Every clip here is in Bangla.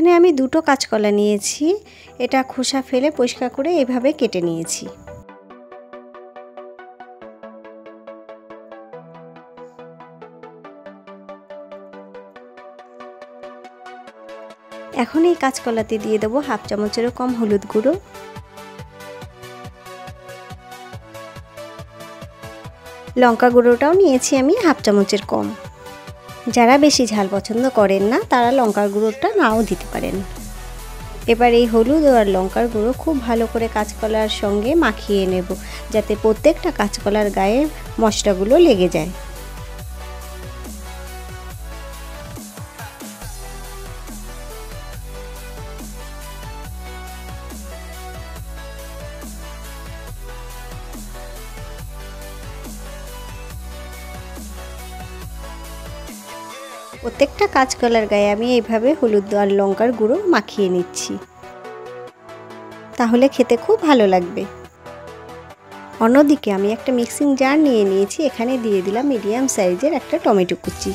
এখানে আমি দুটো কাঁচকলা নিয়েছি, এটা খোসা ফেলে পরিষ্কার করে এভাবে কেটে নিয়েছি। এখন এই কাঁচকলাতে দিয়ে দেবো হাফ চামচেরও কম হলুদ গুঁড়ো, লঙ্কা গুঁড়োটাও নিয়েছি আমি হাফ চামচের কম। যারা বেশি ঝাল পছন্দ করেন না তারা লঙ্কার গুঁড়োটা নাও দিতে পারেন। এবার এই হলুদ আর লঙ্কার গুঁড়ো খুব ভালো করে কাঁচকলার সঙ্গে মাখিয়ে নেব, যাতে প্রত্যেকটা কাঁচকলার গায়ে মশলাগুলো লেগে যায়। প্রত্যেকটা কাঁচকলার গায়ে আমি এইভাবে হলুদ আর লঙ্কার গুঁড়ো মাখিয়ে নিচ্ছি, তাহলে খেতে খুব ভালো লাগবে। অন্যদিকে আমি একটা মিক্সিং জার নিয়ে নিয়েছি, এখানে দিয়ে দিলাম মিডিয়াম সাইজের একটা টমেটো কুচি,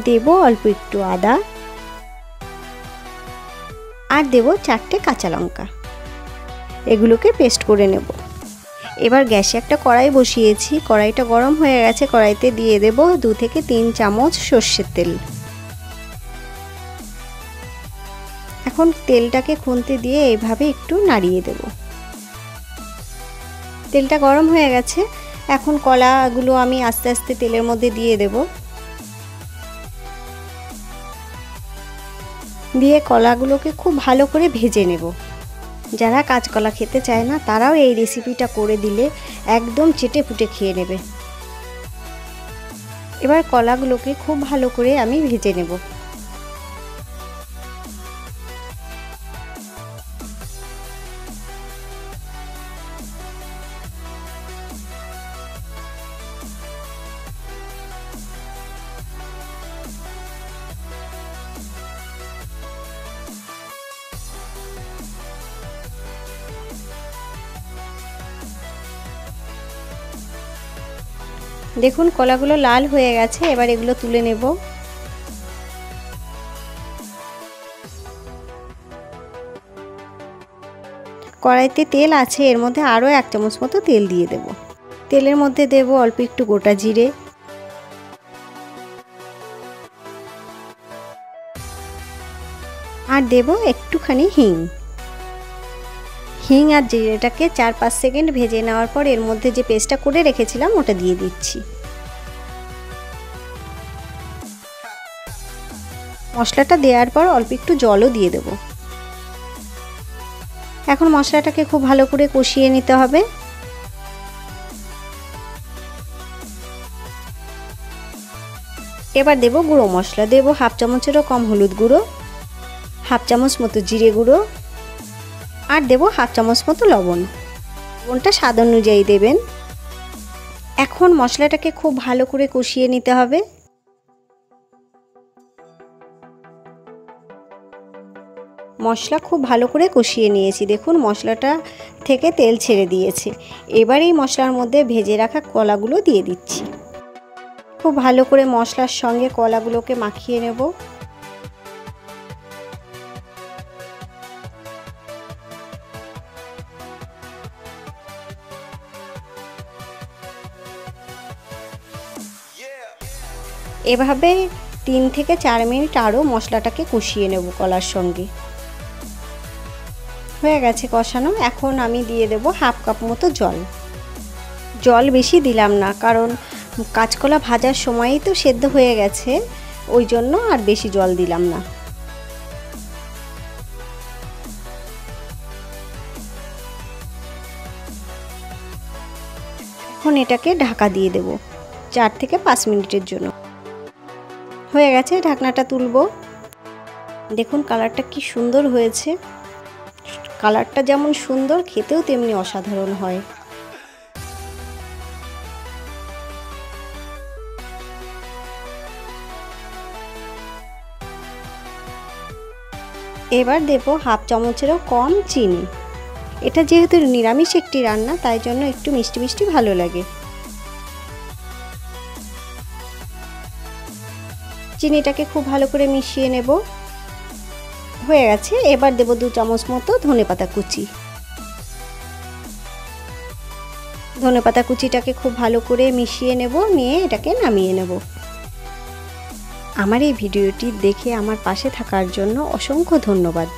দেব অল্প একটু আদা আর দেব 4টে কাঁচা লঙ্কা। এগুলোকে পেস্ট করে নেব। এবার গ্যাসে একটা কড়াই বসিয়েছি, কড়াইটা গরম হয়ে গেছে, কড়াইতে দিয়ে দেব 2 থেকে 3 চামচ সর্ষের তেল। এখন তেলটাকে খুন্তি দিয়ে এইভাবে একটু নাড়িয়ে দেব। তেলটা গরম হয়ে গেছে, এখন কলাগুলো আমি আস্তে আস্তে তেলের মধ্যে দিয়ে দেব। দিয়ে কলাগুলোকে খুব ভালো করে ভেজে নেব। যারা কাঁচকলা খেতে চায় না তারাও এই রেসিপিটা করে দিলে একদম চেটে পুটে খেয়ে নেবে। এবার কলাগুলোকে খুব ভালো করে আমি ভেজে নেব। দেখুন কলাগুলো লাল হয়ে গেছে, এবার এগুলো তুলে নেব। কড়াইতে তেল আছে, এর মধ্যে আরও 1 চামচ মতো তেল দিয়ে দেব। তেলের মধ্যে দেব অল্প একটু গোটা জিরে, আর দেব একটুখানি হিং। হিং আর জিরেটাকে 4-5 সেকেন্ড ভেজে নেওয়ার পর এর মধ্যে যে পেস্টটা করে রেখেছিলাম ওটা দিয়ে দিচ্ছি। মশলাটা দেওয়ার পর অল্প একটু জলও দিয়ে দেব। এখন মশলাটাকে খুব ভালো করে কষিয়ে নিতে হবে। এবার দেব গুঁড়ো মশলা, দেব হাফ চামচেরও কম হলুদ গুঁড়ো, হাফ চামচ মতো জিরে গুঁড়ো, আর দেব হাফ চামচ মতো লবণ। লবণটা স্বাদ অনুযায়ী দেবেন। এখন মশলাটাকে খুব ভালো করে কষিয়ে নিতে হবে। মশলা খুব ভালো করে কষিয়ে নিয়েছি, দেখুন মশলাটা থেকে তেল ছেড়ে দিয়েছে। এবার এই মশলার মধ্যে ভেজে রাখা কলাগুলো দিয়ে দিচ্ছি। খুব ভালো করে মশলার সঙ্গে কলাগুলোকে মাখিয়ে নেব। এভাবে 3 থেকে 4 মিনিট আরও মশলাটাকে কষিয়ে নেব কলার সঙ্গে। হয়ে গেছে কষানো, এখন আমি দিয়ে দেব হাফ কাপ মতো জল। জল বেশি দিলাম না, কারণ কাঁচকলা ভাজার সময়ই তো সেদ্ধ হয়ে গেছে, ওই জন্য আর বেশি জল দিলাম না। এখন এটাকে ঢাকা দিয়ে দেব 4 থেকে 5 মিনিটের জন্য। হয়ে গেছে, ঢাকনাটা তুলব। দেখুন কালারটা কি সুন্দর হয়েছে। কালারটা যেমন সুন্দর, খেতেও তেমনি অসাধারণ হয়। এবার দেব হাফ চামচেরও কম চিনি। এটা যেহেতু নিরামিষ একটি রান্না, তাই জন্য একটু মিষ্টি মিষ্টি ভালো লাগে। চিনিটাকে খুব ভালো করে মিশিয়ে নেব। হয়ে গেছে। এবার দেব 2 চামচ মতো ধনেপাতা কুচি। ধনেপাতা কুচিটাকে খুব ভালো করে মিশিয়ে নেব, নিয়ে এটাকে নামিয়ে নেব। আমার এই ভিডিওটি দেখে আমার পাশে থাকার জন্য অসংখ্য ধন্যবাদ।